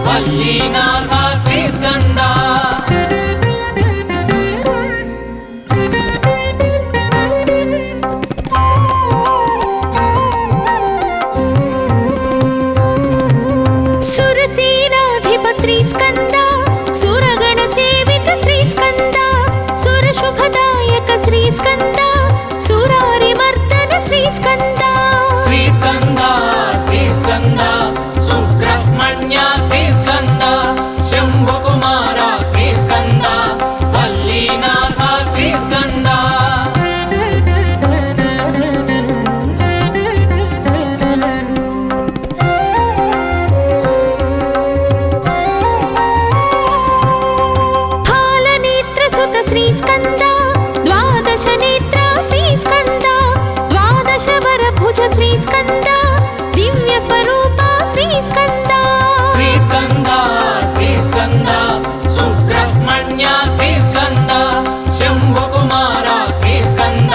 वल्लीनाथ श्रीस्कंद सुरसेनाधिप श्रीस्कंद सुरगण सेवित श्रीस्कंद सुरशुभदायक श्रीस्कंद सुरारिमर्दन श्रीस्कंद श्रीस्कंद श्रीस्कंद सुब्रह्मण्य श्रीस्कंद शंभुकुमार श्रीस्कंद वल्लीनाथ श्रीस्कंद फालनेत्रसुत श्रीस्कंद द्वादश नेत्र श्रीस्कंद द्वादश वरभुज श्रीस्कंद दिव्य स्वरूप श्रीस्कंद श्रीस्कंद श्रीस्कंद सुब्रह्मण्य श्रीस्कंद शंभुकुमार श्रीस्कंद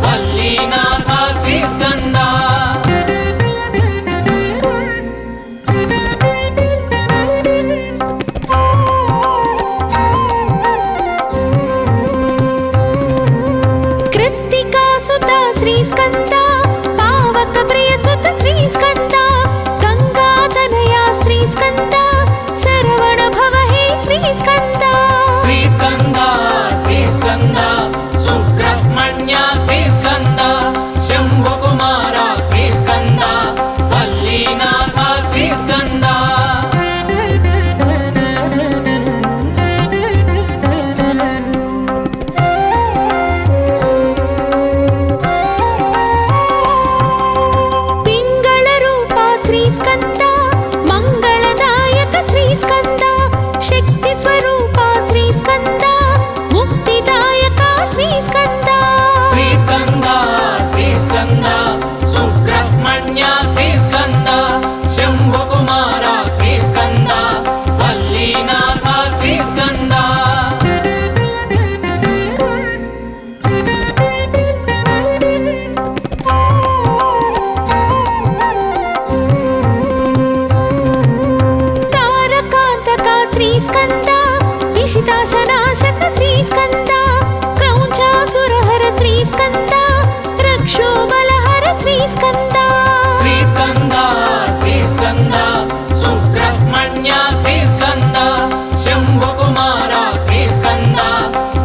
वल्लीनाथ श्रीस्कंद कृत्तिकासुत श्रीस्कंद पावक प्रियसुत श्रीस्कंद गंगातनया श्रीस्कंद शरवण भव हे श्रीस्कंद श्रीस्कंद श्रीस्कंद सुब्रह्मण्य श्रीस्कंद शंभुकुमार श्रीस्कंद वल्लीनाथ श्रीस्कंद पिंगल रूप श्रीस्कंद मंगलदायक श्रीस्कंद शक्ति स्वरूप श्रीस्कंद मुक्तिदायक श्रीस्कंद श्रीस्कंद श्रीस्कंद सुब्रह्मण्य श्रीस्कंद शंभुकुमार श्रीस्कंद वल्लीनाथ श्रीस्कंद तारकांतक श्रीस्कंद इशिताशनाशक श्रीस्कंद क्रौंचासुरहर श्रीस्कंद रक्षोबलहर श्रीस्कंद श्रीस्कंद श्रीस्कंद सुब्रह्मण्य श्रीस्कंद शंभुकुमार श्रीस्कंद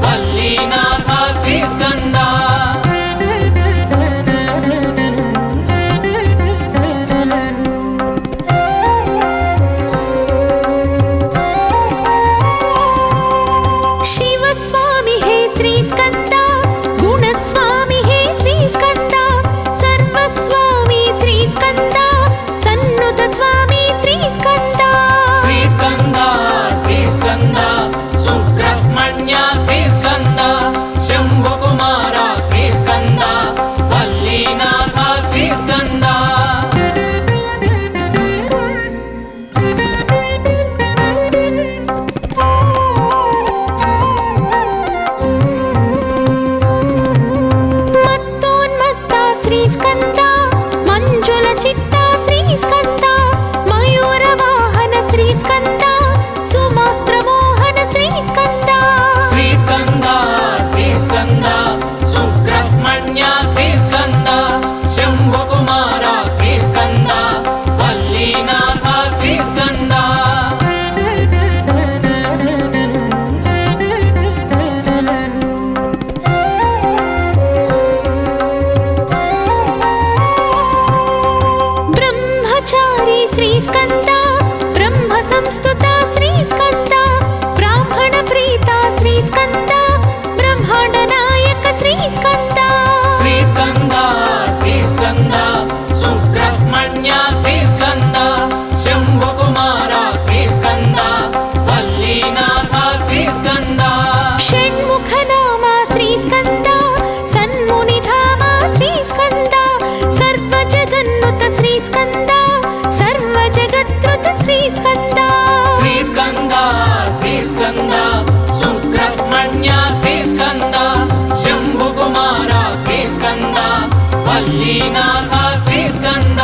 वल्लीनाथ श्रीस्कंद शिव स्वामी हे श्रीस्कंद गुणस्वामी हे श्रीस्कंद सर्वस्वामी श्रीस्कन्द सुब्रह्मण्य श्रीस्कन्द शम्भुकुमार श्रीस्कन्द वल्लीनाथ श्रीस्कन्द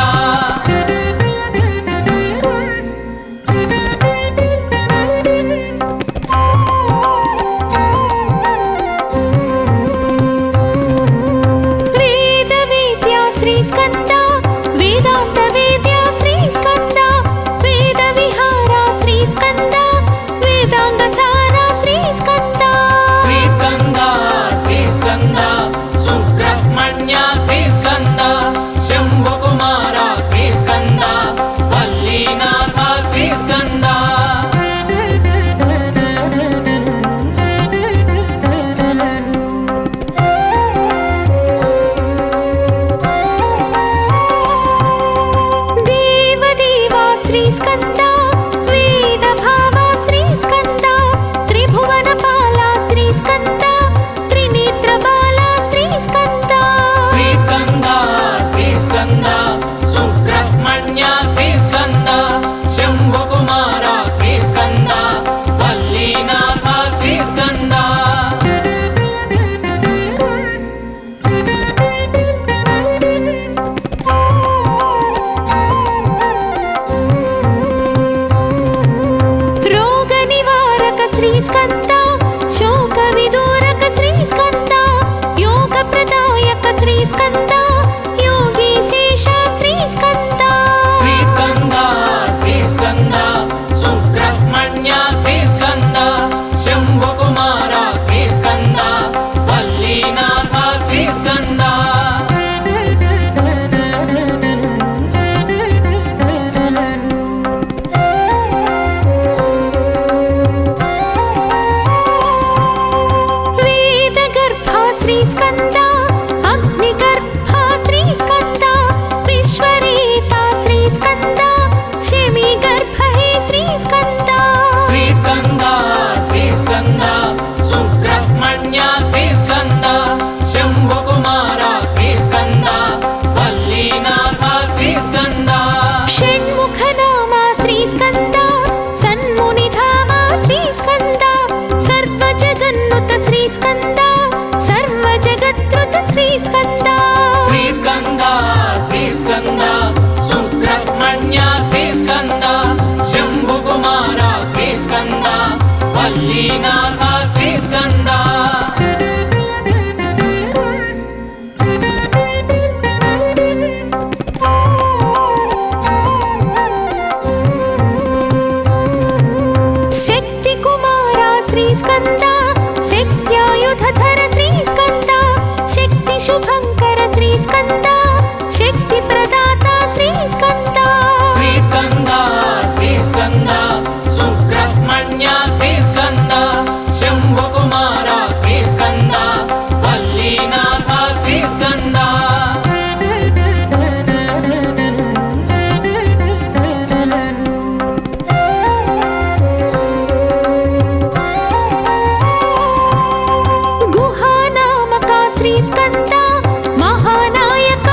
वल्लीनाथ श्रीस्कन्द शक्ति कुमार श्रीस्कन्द शक्त्यायुधधर श्रीस्कन्द शक्ति शुभंकर श्रीस्कन्द शक्ति प्रदाता श्रीस्कन्द श्रीस्कन्द श्रीस्कन्द सुब्रह्मण्य श्रीस्कन्द शम्भुकुमार श्रीस्कन्द वल्लीनाथ श्रीस्कन्द गुहानामक श्रीस्कन्द महानायक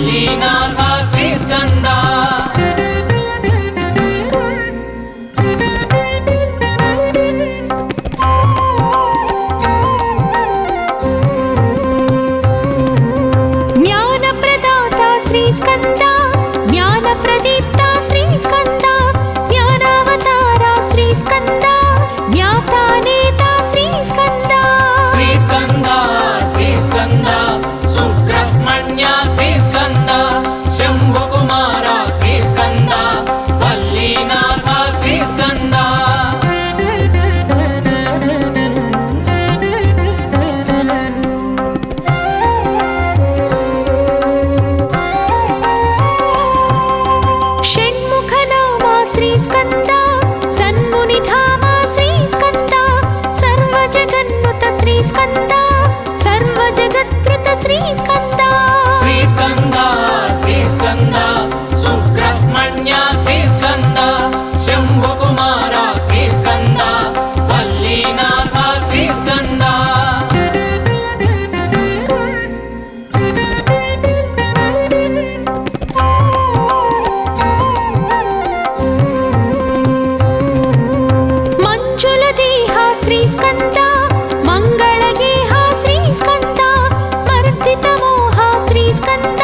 వల్లీనాథ శ్రీస్కంద జ్ఞానప్రదాత శ్రీస్కంద జ్ఞానప్రదీప్త శ్రీస్కంద జ్ఞానావతార శ్రీస్కంద జ్ఞాతానేత శ్రీస్కంద శ్రీస్కంద శ్రీస్కంద సుబ్రహ్మణ్య శ్రీస్కంద శంభుకుమార శ్రీస్కంద వల్లీనాథ శ్రీస్కంద షణ్ముఖనామ శ్రీస్కంద సన్మునిధామ శ్రీస్కంద సర్వజగన్నుత శ్రీస్కంద సర్వజగత్కృత శ్రీస్కంద శ్రీస్కంద శ్రీస్కంద సుబ్రహ్మణ్య శ్రీస్కంద శంభుకుమార శ్రీస్కంద వల్లీనాథ శ్రీస్కంద మంజుల దేహ శ్రీస్కంద మంగళగేహ శ్రీస్కంద మర్దిత మోహ శ్రీస్కంద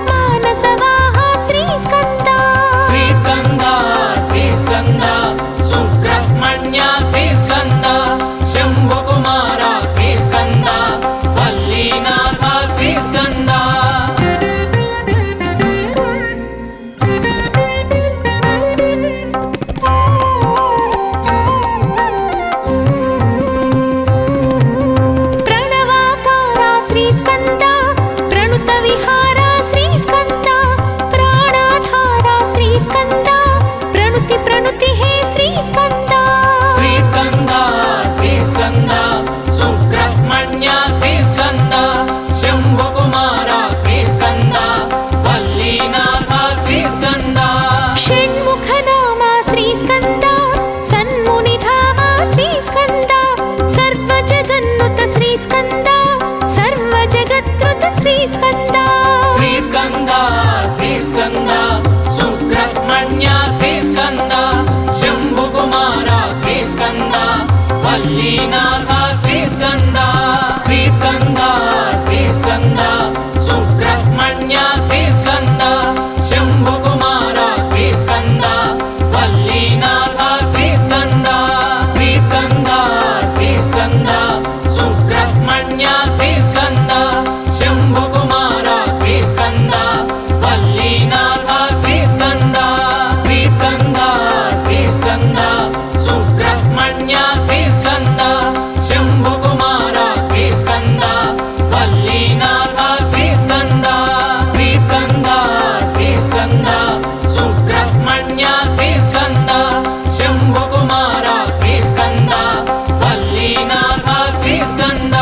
మానసవాహ శ్రీస్కంద శ్రీస్కంద శ్రీస్కంద సుబ్రహ్మణ్య శ్రీస్కంద శంభుకుమార శ్రీస్కంద వల్లీనాథ శ్రీస్కంద ప్రణవాకార శ్రీస్కంద ప్రణుత విహార శ్రీస్కంద ప్రాణాధార శ్రీస్కంద ప్రణుతి ప్రణుతి హే శ్రీస్కంద శ్రీస్కంద శ్రీస్కంద సుబ్రహ్మణ్య శ్రీస్కంద శంభుకుమార శ్రీస్కంద వల్లీనాథ శ్రీస్కంద షణ్ముఖనామ శ్రీస్కంద సన్మునిధామ శ్రీస్కంద సర్వజగన్నుత శ్రీస్కంద సర్వజగత్కృత శ్రీస్కంద శ్రీస్కంద శ్రీస్కంద సుబ్రహ్మణ్య శ్రీస్కంద శంభుకుమార శ్రీస్కంద వల్లీనాథ శ్రీస్కంద శ్రీస్కంద శ్రీస్కంద సుబ్రహ్మణ్య శ్రీస్కంద శంభుకుమార శ్రీస్కంద వల్లీనాథ శ్రీస్కంద శ్రీస్కంద శ్రీస్కంద సుబ్రహ్మణ్య శ్రీస్కంద శంభుకుమార శ్రీస్కంద వల్లీనాథ శ్రీస్కంద శ్రీస్కంద శ్రీస్కంద సుబ్రహ్మణ్య శ్రీస్కంద శంభుకుమార శ్రీస్కంద వల్లీనాథ శ్రీస్కంద శ్రీస్కంద శ్రీస్కంద సుబ్రహ్మణ్య శ్రీస్కంద శంభుకుమార శ్రీస్కంద వల్లీనాథ శ్రీస్కంద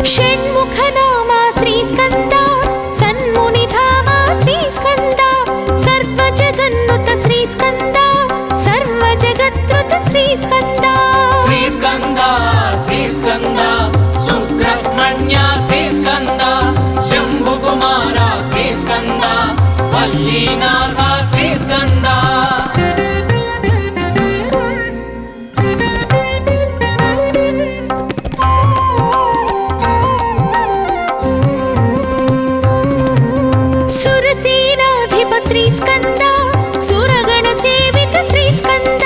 షణ్ముఖనామ శ్రీస్కంద సన్మునిధామ శ్రీస్కంద సర్వజగన్నుత శ్రీస్కంద సర్వజగత్కృత శ్రీస్కంద శ్రీస్కంద శ్రీస్కంద సుబ్రహ్మణ్య శ్రీస్కంద శంభుకుమార శ్రీస్కంద వల్లీనాథ శ్రీస్కంద సురసేనాధిప శ్రీస్కంద సురగణ సేవిత శ్రీస్కంద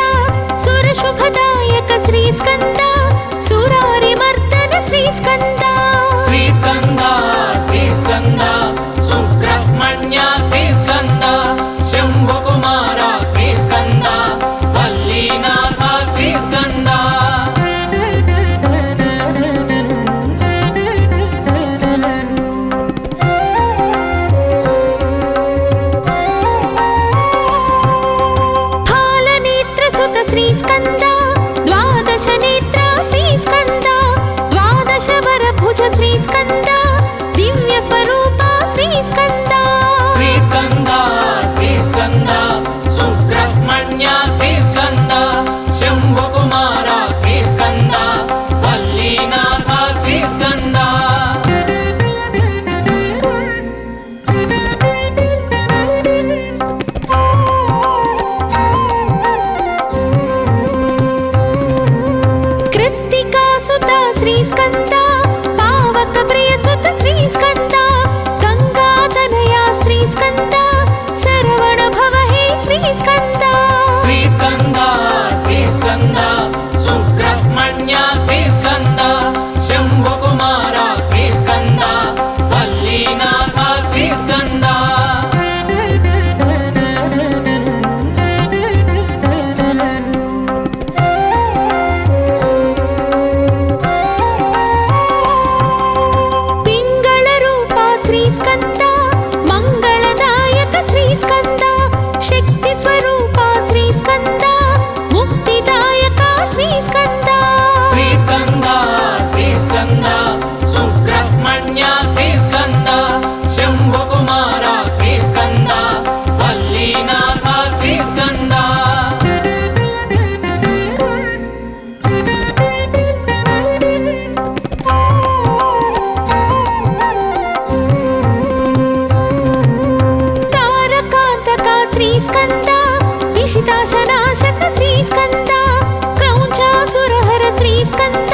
సురశుభదాయక శ్రీస్కంద సురారిమర్దన శ్రీస్కంద శ్రీస్కంద శ్రీస్కంద సుబ్రహ్మణ్య శ్రీస్కంద శంభుకుమార శ్రీస్కంద వల్లీనాథ శ్రీస్కంద निशिताशनाशक श्रीस्कन्द क्रौञ्चासुरहर श्रीस्कन्द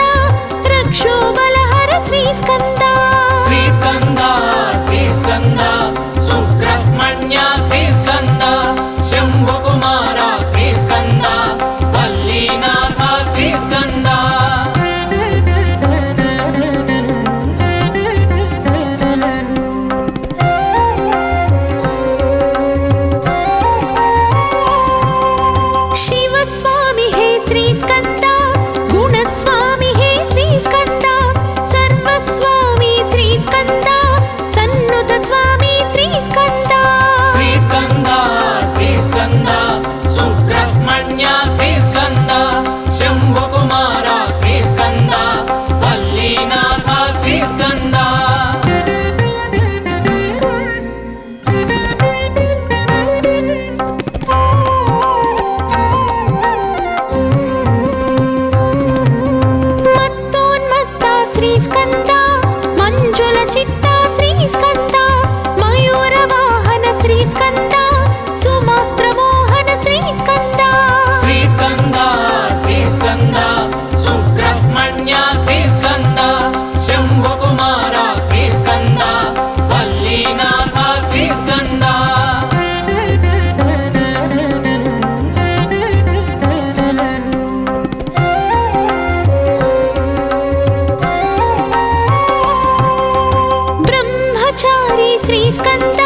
रक्षोबलहर श्रीस्कन्द श्रीस्कन्द श्रीस्कन्द सुब्रह्मण्य श्रीस्कन्द शम्भुकुमार श्रीस्कन्द वल्लीनाथ श्रीस्कन्द शिवस्वामी हे श्रीस्कन्द गुणस्वामी हे श्रीस्कन्द सर्वस्वामी श्रीस्कन्द सन्नुत स्वामी श्रीस्कन्द श्रीस्कन्द श्रीस्कन्द सुब्रह्मण्य श्रीस्कन्द शम्भुकुमार श्रीस्कन्द वल्लीनाथ श्रीस्कन्द मत्तोन्मत्ता श्रीस्कन्द मञ्जुलचित्ता श्रीस्कन्द मयूरवाहन श्रीस्कन्द सुमास्त्रमोहन श्रीस्कन्द श्रीस्कन्द श्रीस्कन्द सुब्रह्मण्य श्रीस्कन्द शम्भुकुमार श्रीस्कन्द वल्लीनाथ श्रीस्कन्द ब्रह्मचारी श्रीस्कन्द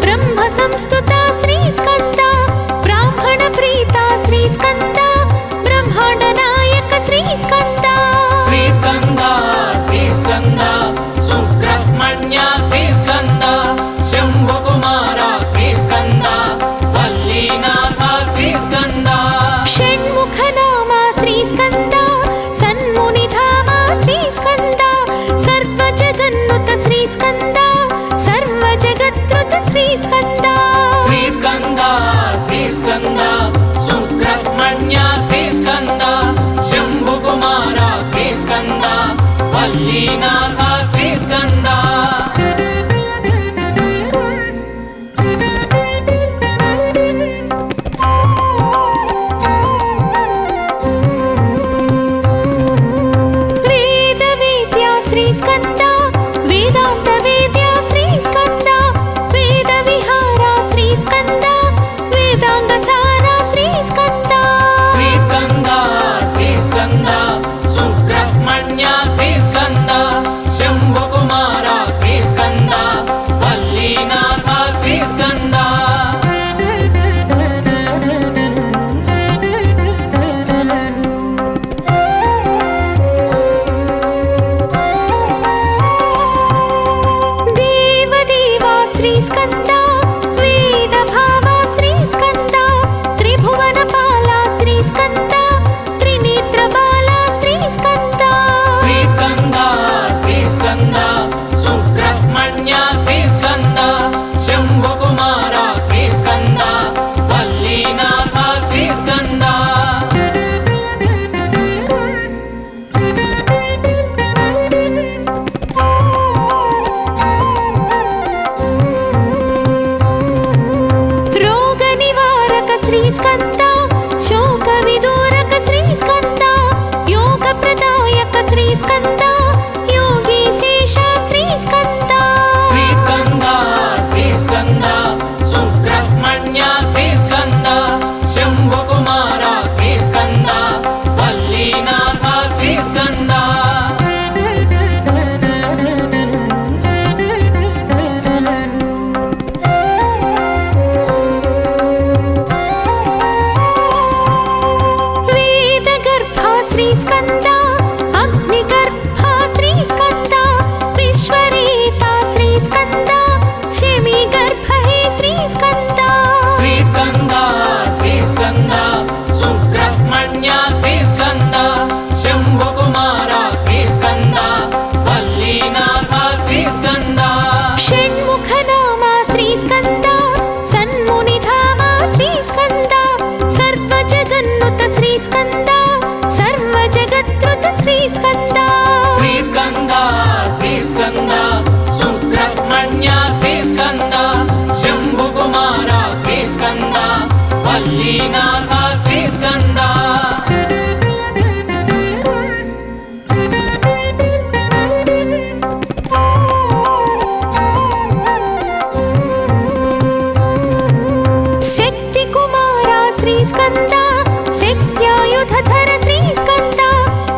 ब्रह्म संस्तुता श्रीस्कन्द ब्राह्मण प्रीता श्रीस्कन्द ब्रह्माण्ड नायक श्रीस्कन्द श्रीस्कन्द श्रीस्कन्द सुब्रह्मण्य श्रीस्कन्द शम्भुकुमार श्रीस्कन्द वल्लीनाथ श्रीस्कन्द षण्मुख नाम श्रीस्कन्द सन्मुनिधाम श्रीस्कन्द सर्वजगन्नुत श्रीस्कन्द सर्वजगत्कृत श्रीस्कन्द श्री వల్లీనాథ శ్రీస్కంద శక్తి కుమార శ్రీస్కంద శక్త్యాయుధధర శ్రీస్కంద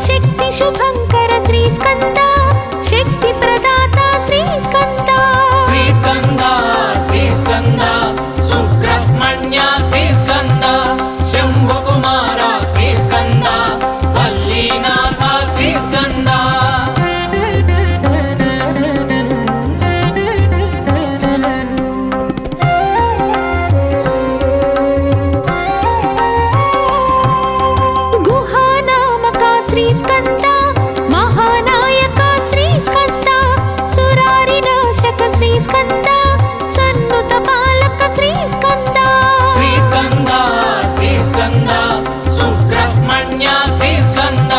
శక్తి శుభంకర శ్రీస్కంద శక్తి ప్రదాత శ్రీస్కంద శ్రీస్కంద శ్రీస్కంద సుబ్రహ్మణ్య శ్రీస్కంద శంభుకుమార శ్రీస్కంద వల్లీనాథ శ్రీస్కంద గుహానామక శ్రీస్కంద మహానాయక శ్రీస్కంద సురారినాశక శ్రీస్కంద సన్నుత పాలక శ్రీస్కంద శ్రీస్కంద శ్రీస్కంద సుబ్రహ్మణ్య శ్రీస్కంద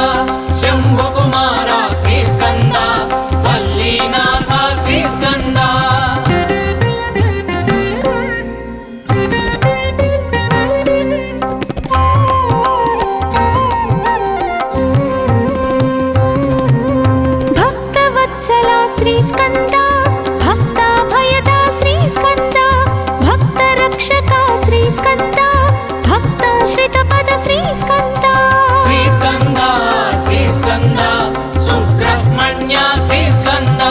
శంభుకుమార శ్రీస్కంద వల్లీనాథ శ్రీస్కంద భక్తవత్సల శ్రీస్కంద భక్తాభయద శ్రీస్కంద భక్తరక్షక శ్రీస్కంద భక్తాశ్రిత పద శ్రీస్కంద శ్రీస్కంద శ్రీస్కంద సుబ్రహ్మణ్య శ్రీస్కంద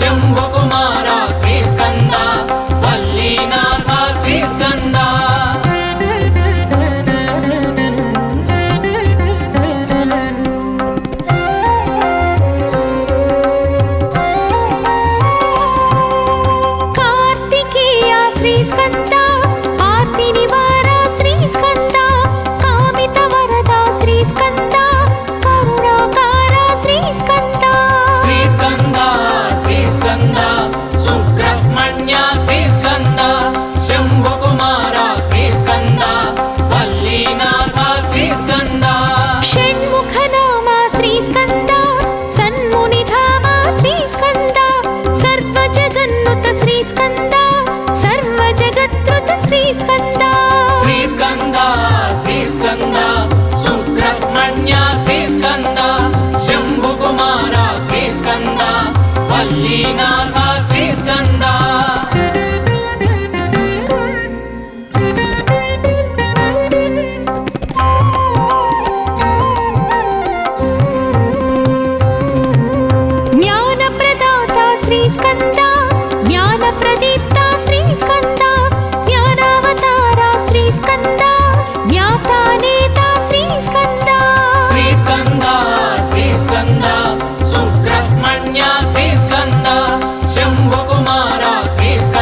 శంభుకుమార శ్రీస్కంద వల్లీనాథ శ్రీస్కంద కార్తికేయ శ్రీస్కంద ఆర్తి నివార శ్రీస్కంద కామిత వరద శ్రీస్కంద కరుణాకార శ్రీస్కంద శ్రీస్కంద శ్రీస్కంద సుబ్రహ్మణ్య శ్రీస్కంద శంభుకుమార శ్రీస్కంద వల్లీనాథ శ్రీస్కంద షణ్ముఖ నామ శ్రీస్కంద సన్మునిధామ శ్రీస్కంద సర్వ జగన్నుత శ్రీస్కంద సర్వ జగత్రుత శ్రీస్కంద శ్రీస్కంద శ్రీస్కంద సుబ్రహ్మణ్య శ్రీస్కంద శంభుకుమార శ్రీస్కంద వల్లీనాథ శ్రీస్కంద జ్ఞాన ప్రదాత శ్రీస్కంద జ్ఞాన ప్రదీప్త శ్రీస్కంద జ్ఞానావతార శ్రీస్కంద జ్ఞాతానేత శ్రీస్కంద శ్రీస్కంద శ్రీస్కంద సుబ్రహ్మణ్య శ్రీస్కంద శంభుకుమార శ్రీస్కంద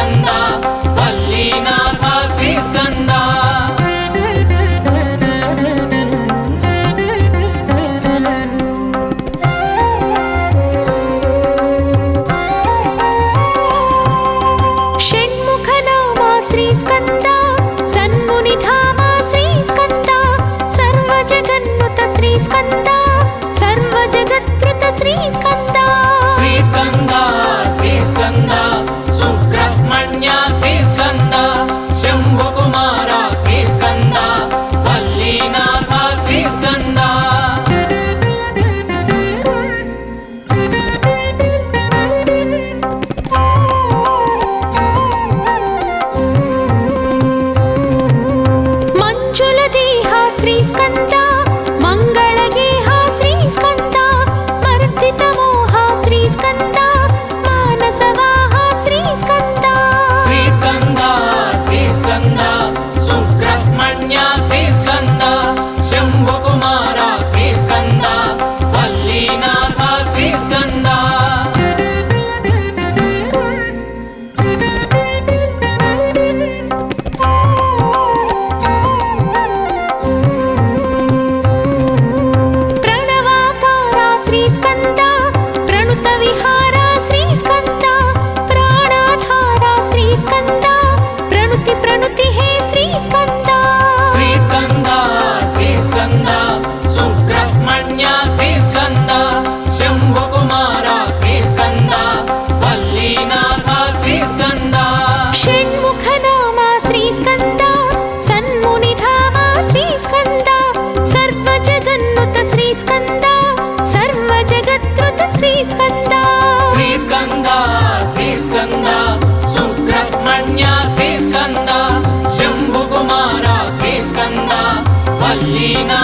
విలీనా